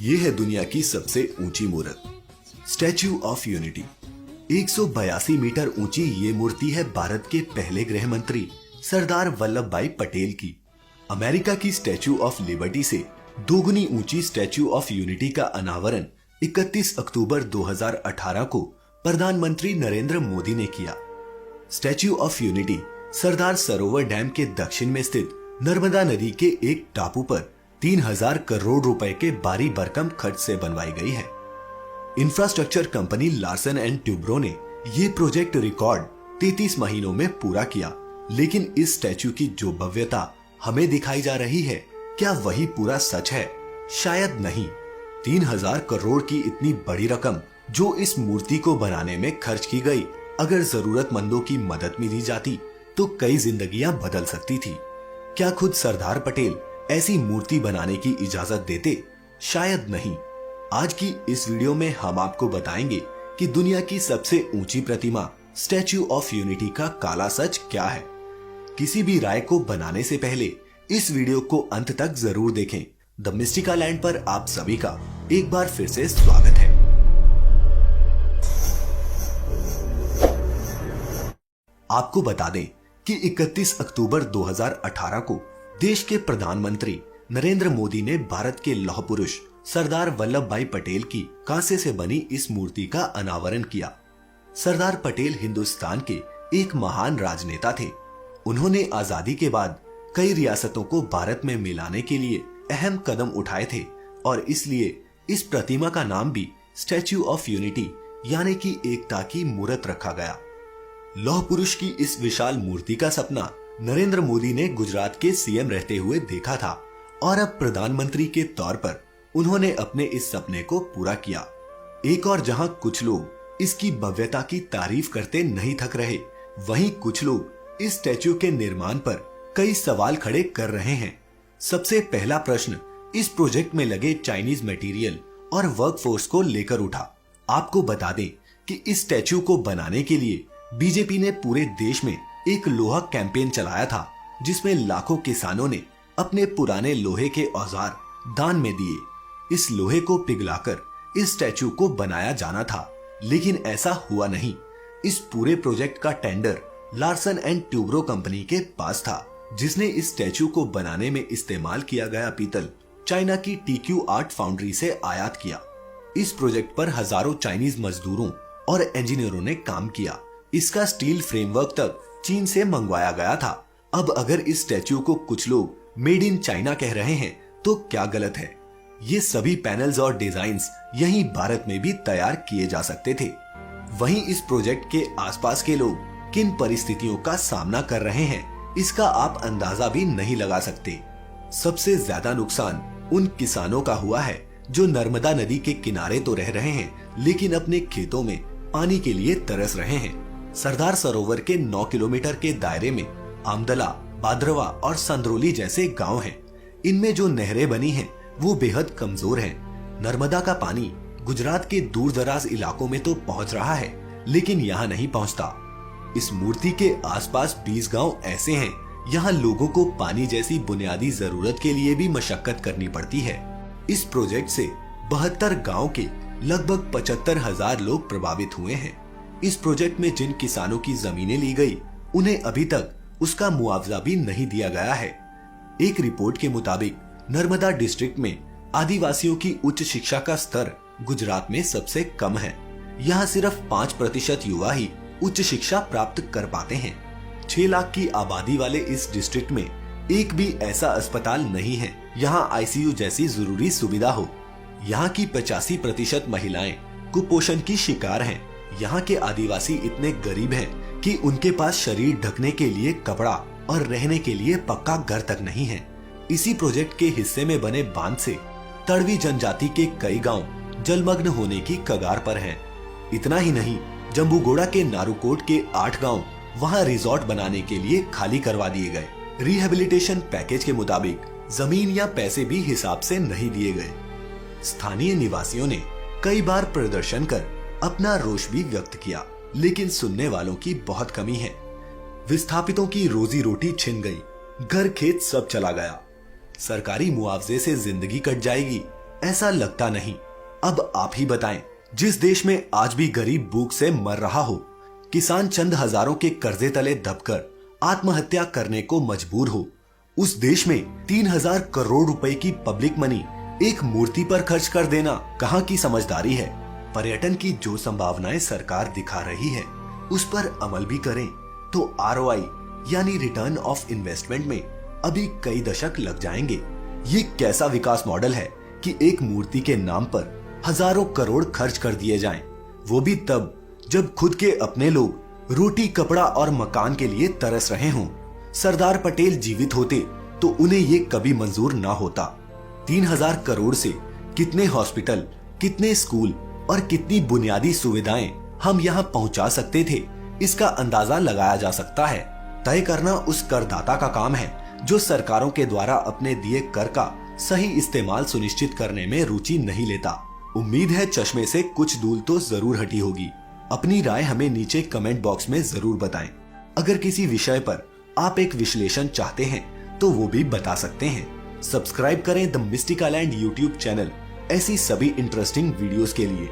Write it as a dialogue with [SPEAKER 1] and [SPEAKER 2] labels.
[SPEAKER 1] ये है दुनिया की सबसे ऊंची मूर्त, स्टैच्यू ऑफ यूनिटी। 182 मीटर ऊंची ये मूर्ति है भारत के पहले गृह मंत्री सरदार वल्लभ भाई पटेल की। अमेरिका की स्टैच्यू ऑफ लिबर्टी से दोगुनी ऊंची स्टैच्यू ऑफ यूनिटी का अनावरण 31 अक्टूबर 2018 को प्रधानमंत्री नरेंद्र मोदी ने किया। Statue of unity Sardar Sarovar dam के दक्षिण में स्थित नर्मदा नदी के एक टापू पर 3000 करोड़ रुपए के भारी भरकम खर्च से बनवाई गई है। Infrastructure company Larsen and Toubro ने ये प्रोजेक्ट रिकॉर्ड 33 महीनों में पूरा किया। लेकिन इस स्टैच्यू की जो भव्यता हमें दिखाई जा रही है, क्या वही पूरा सच है? शायद नहीं। 3000 करोड़ की इतनी बड़ी रकम जो इस मूर्ति को बनाने में खर्च की गई, अगर जरूरतमंदों की मदद मिली जाती तो कई जिंदगियां बदल सकती थी। क्या खुद सरदार पटेल ऐसी मूर्ति बनाने की इजाजत देते? शायद नहीं। आज की इस वीडियो में हम आपको बताएंगे कि दुनिया की सबसे ऊंची प्रतिमा स्टैच्यू ऑफ यूनिटी का काला सच क्या है। किसी भी राय को बनाने से पहले इस वीडियो को अंत तक जरूर देखें। द मिस्टिका लैंड पर आप सभी का एक बार फिर से स्वागत है। आपको बता दें कि 31 अक्टूबर 2018 को देश के प्रधानमंत्री नरेंद्र मोदी ने भारत के लौह पुरुष सरदार वल्लभ भाई पटेल की कांसे से बनी इस मूर्ति का अनावरण किया। सरदार पटेल हिंदुस्तान के एक महान राजनेता थे। उन्होंने आजादी के बाद कई रियासतों को भारत में मिलाने के लिए अहम कदम उठाए थे और इसलिए इस प्रतिमा का नाम भी स्टैच्यू ऑफ यूनिटी यानी कि एकता की मूर्त रखा गया। लौह पुरुष की इस विशाल मूर्ति का सपना नरेंद्र मोदी ने गुजरात के सीएम रहते हुए देखा था और अब प्रधानमंत्री के तौर पर उन्होंने अपने इस सपने को पूरा किया। एक और जहां कुछ लोग इसकी भव्यता की तारीफ करते नहीं थक रहे, वहीं कुछ लोग इस स्टैच्यू के निर्माण पर कई सवाल खड़े कर रहे हैं। सबसे पहला प्रश्न इस प्रोजेक्ट में लगे चाइनीज मटेरियल और वर्कफोर्स को लेकर उठा। आपको बता दें कि इस स्टैच्यू को बनाने के लिए बीजेपी ने पूरे देश में एक लोहा कैंपेन चलाया था, जिसमें लाखों किसानों ने अपने पुराने लोहे के औजार दान में दिए। इस लोहे को पिघलाकर इस स्टैच्यू को बनाया जाना था, लेकिन ऐसा हुआ नहीं। इस पूरे प्रोजेक्ट का tender Larsen and Toubro company के पास था, जिसने इस स्टैच्यू को बनाने में इस्तेमाल किया गया पीतल चाइना की टीक्यू आर्ट फाउंड्री से आयात किया। इस प्रोजेक्ट पर हजारों चाइनीज मजदूरों और इंजीनियरों ने काम किया। इसका स्टील फ्रेमवर्क तक चीन से मंगवाया गया था। अब अगर इस स्टैच्यू को कुछ लोग मेड इन चाइना कह रहे हैं तो क्या गलत है? ये सभी पैनल्स और डिजाइन्स यहीं भारत में भी तैयार किए जा सकते थे। वहीं इस प्रोजेक्ट के आसपास के लोग किन परिस्थितियों का सामना कर रहे हैं, इसका आप अंदाजा भी नहीं लगा सकते। सबसे ज्यादा नुकसान उन किसानों का हुआ है जो नर्मदा नदी के किनारे तो रह रहे हैं, लेकिन अपने खेतों में पानी के लिए तरस रहे हैं। सरदार सरोवर के 9 किलोमीटर के दायरे में आमदला, बाद्रवा और संद्रोली जैसे गांव हैं। इनमें जो नहरें बनी हैं वो बेहद कमजोर हैं। नर्मदा का पानी गुजरात के दूर दराज इलाकों में तो पहुंच रहा है, लेकिन यहाँ नहीं पहुंचता। इस मूर्ति के आसपास 20 गांव ऐसे हैं, यहाँ लोगों को पानी जैसी बुनियादी जरूरत के लिए भी मशक्कत करनी पड़ती है। इस प्रोजेक्ट से 72 गाँव के लगभग 75,000 लोग प्रभावित हुए हैं। इस प्रोजेक्ट में जिन किसानों की जमीनें ली गई, उन्हें अभी तक उसका मुआवजा भी नहीं दिया गया है। एक रिपोर्ट के मुताबिक नर्मदा डिस्ट्रिक्ट में आदिवासियों की उच्च शिक्षा का स्तर गुजरात में सबसे कम है। यहाँ सिर्फ 5% युवा ही उच्च शिक्षा प्राप्त कर पाते हैं। 6 लाख की आबादी वाले इस डिस्ट्रिक्ट में एक भी ऐसा अस्पताल नहीं है यहाँ आईसीयू जैसी जरूरी सुविधा हो। यहाँ की 85% महिलाएं कुपोषण की शिकार हैं। यहाँ के आदिवासी इतने गरीब हैं कि उनके पास शरीर ढकने के लिए कपड़ा और रहने के लिए पक्का घर तक नहीं है। इसी प्रोजेक्ट के हिस्से में बने बांध से तड़वी जनजाति के कई गांव जलमग्न होने की कगार पर हैं। इतना ही नहीं, जम्बूगोड़ा के नारूकोट के 8 गांव वहां रिजॉर्ट बनाने के लिए खाली करवा दिए गए। रिहेबिलिटेशन पैकेज के मुताबिक जमीन या पैसे भी हिसाब से नहीं दिए गए। स्थानीय निवासियों ने कई बार प्रदर्शन कर अपना रोष भी व्यक्त किया, लेकिन सुनने वालों की बहुत कमी है। विस्थापितों की रोजी रोटी छिन गई, घर खेत सब चला गया। सरकारी मुआवजे से जिंदगी कट जाएगी, ऐसा लगता नहीं। अब आप ही बताएं, जिस देश में आज भी गरीब भूख से मर रहा हो, किसान चंद हजारों के कर्जे तले दबकर आत्महत्या करने को मजबूर हो, उस देश में 3000 करोड़ रुपए की पब्लिक मनी एक मूर्ति पर खर्च कर देना कहां की समझदारी है। पर्यटन की जो संभावनाएं सरकार दिखा रही है उस पर अमल भी करें तो ROI यानी रिटर्न ऑफ इन्वेस्टमेंट में अभी कई दशक लग जाएंगे। ये कैसा विकास मॉडल है कि एक मूर्ति के नाम पर हजारों करोड़ खर्च कर दिए जाएं, वो भी तब जब खुद के अपने लोग रोटी कपड़ा और मकान के लिए तरस रहे हों। सरदार पटेल जीवित होते तो उन्हें ये कभी मंजूर ना होता। 3000 करोड़ से कितने हॉस्पिटल, कितने स्कूल और कितनी बुनियादी सुविधाएं हम यहाँ पहुंचा सकते थे, इसका अंदाजा लगाया जा सकता है। तय करना उस करदाता का काम है जो सरकारों के द्वारा अपने दिए कर का सही इस्तेमाल सुनिश्चित करने में रुचि नहीं लेता। उम्मीद है चश्मे से कुछ धूल तो जरूर हटी होगी। अपनी राय हमें नीचे कमेंट बॉक्स में जरूर बताएं। अगर किसी विषय पर आप एक विश्लेषण चाहते हैं तो वो भी बता सकते हैं। सब्सक्राइब करें the mystic island YouTube channel ऐसी सभी इंटरेस्टिंग वीडियोस के लिए।